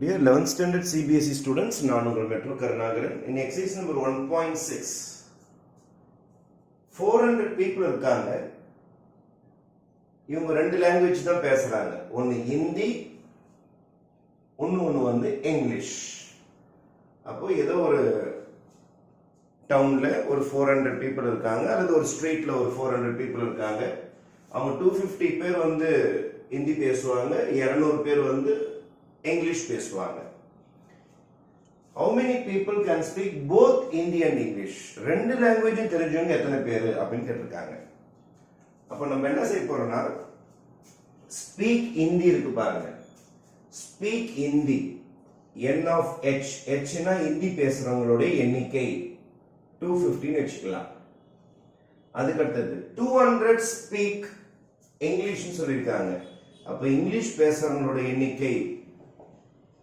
Dear 11th standard CBSE students, நான் உங்கள் metro Karunakaran. In exercise number 1.6, 400 people இருக்காங்க. இவங்க ரெண்டு லாங்குவேஜ் தான் பேசுறாங்க. ஒன்னு ஹிந்தி, ஒன்னு வந்து இங்கிலீஷ். அப்போ ஏதோ ஒரு டவுன்ல ஒரு 400 people இருக்காங்க, அல்லது ஒரு ஸ்ட்ரீட்ல ஒரு 400 people இருக்காங்க. அவங்க 250 பேர் வந்து ஹிந்தி பேசுவாங்க, 200 பேர் வந்து English பேசுவாங்க. How many people can speak both Hindi and English? ரெண்டு லாங்குவேஜ் தெரிஞ்சவங்க எத்தனை பேர் அப்படின்னு கேட்டிருக்காங்க. அப்ப நம்ம என்ன செய்ய போறோம்னா, ஸ்பீக் ஹிந்தி இருக்கு பாருங்க. Speak Hindi n of h, h னா ஹிந்தி பேசுறவங்களோட எண்ணிக்கை 250 வச்சுக்கலாம். அதுக்கு அடுத்தது 200 ஸ்பீக் இங்கிலீஷ் சொல்லிருக்காங்க. அப்ப இங்கிலீஷ் பேசுறவங்களோட எண்ணிக்கை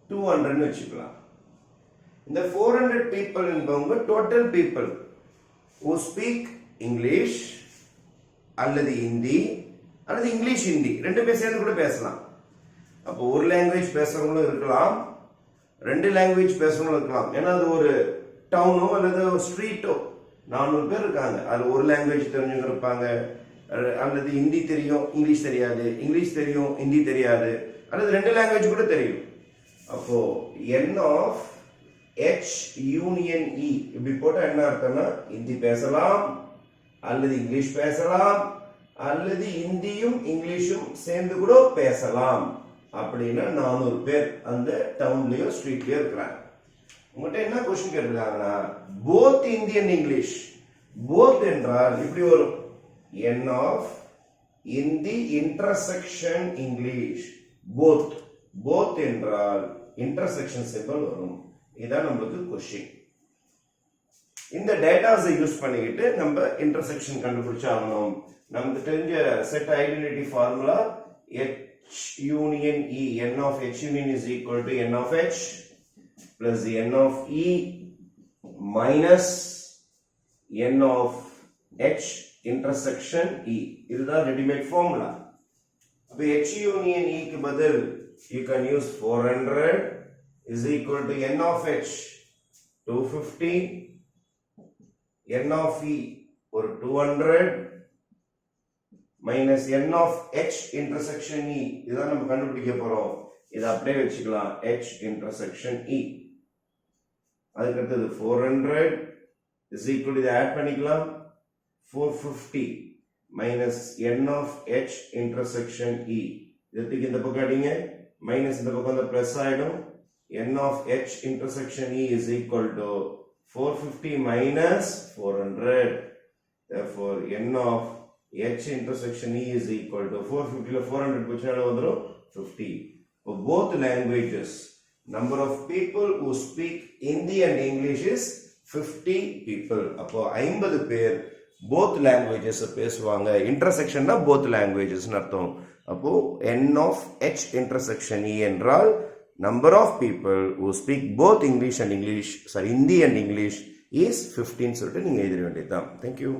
200 வச்சுக்கலாம். இந்த 400 people என்பவங்க total people who speak English அல்லது ஹிந்தி அல்லது இங்கிலீஷ் ஹிந்தி ரெண்டு பேர் சேர்ந்து கூட பேசலாம். அப்போ ஒரு லாங்குவேஜ் பேசுறவங்களும் இருக்கலாம், ரெண்டு லாங்குவேஜ் பேசுறவங்களும் இருக்கலாம். ஏன்னா அது ஒரு டவுனோ அல்லது ஒரு ஸ்ட்ரீட்டோ 400 பேர் இருக்காங்க. அது ஒரு லாங்குவேஜ் தெரிஞ்சவங்க இருப்பாங்க, அல்லது ஹிந்தி தெரியும் இங்கிலீஷ் தெரியாது, இங்கிலீஷ் தெரியும் ஹிந்தி தெரியாது, அல்லது ரெண்டு லாங்குவேஜ் கூட தெரியும். அப்போ n of h union e இப்படி போட்டா என்ன அர்த்தம்னா, ஹிந்தி பேசலாம் அல்லது இங்கிலீஷ் பேசலாம் அல்லது ஹிந்தியும் இங்கிலீஷும் சேர்ந்து கூட பேசலாம். அப்படின்னா 400 பேர் அந்த டவுன்லயோ ஸ்ட்ரீட்லயோ இருக்கிறாங்க. உங்கள்கிட்ட என்ன கொஸ்டின் கேட்டிருக்காங்கன்னா, both Hindi and English. Both என்றால் இப்படி வரும், n of Hindi intersection English. Both both என்றால் இன்டர்செக்ஷன் சிம்பல் வரும். இதான் நம்மளுக்கு கொஸ்டின். இந்த டேட்டாஸை யூஸ் பண்ணிக்கிட்டு நம்ம இன்டர்செக்ஷன் கண்டுபிடிச்சாகணும். நமக்கு தெரிஞ்ச set identity formula h union e, n of h union is equal to n of h plus n of e minus n of h intersection e. இதுதான் readymade formula. அப்ப h union e க்கு பதில் you can use 400 is equal to n of h 250, n of e or 200 minus n of h intersection e. இதான் நம்ம கண்டுபிடிக்க போறோம். இத அப்படியே வச்சுக்கலாம், h intersection e. அதுக்கு அடுத்தது 400 is equal to இத ஆட் பண்ணிக்கலாம், 450 minus n of h intersection e. இதுக்கு இந்த பக்கம் அடிங்க, மைனஸ் இந்த பக்கம் வந்து பிளஸ் ஆயிடும். n of h intersection e is equal to 450 minus 400. Therefore n of h intersection e is equal to 450 ல 400 போச்சுனால வந்துரும் 50. For both languages, number of people who speak Hindi and English is 50 people. அப்போ 50 பேர் both languages பேசுவாங்க. இன்டர்செக்ஷன்னா both languages அர்த்தம். அப்போ n of h intersection e என்றால் number of people who speak both English and English, sorry, Hindi and English is 15 சொல்லிட்டு நீங்க எழுத வேண்டியதுதான். Thank you.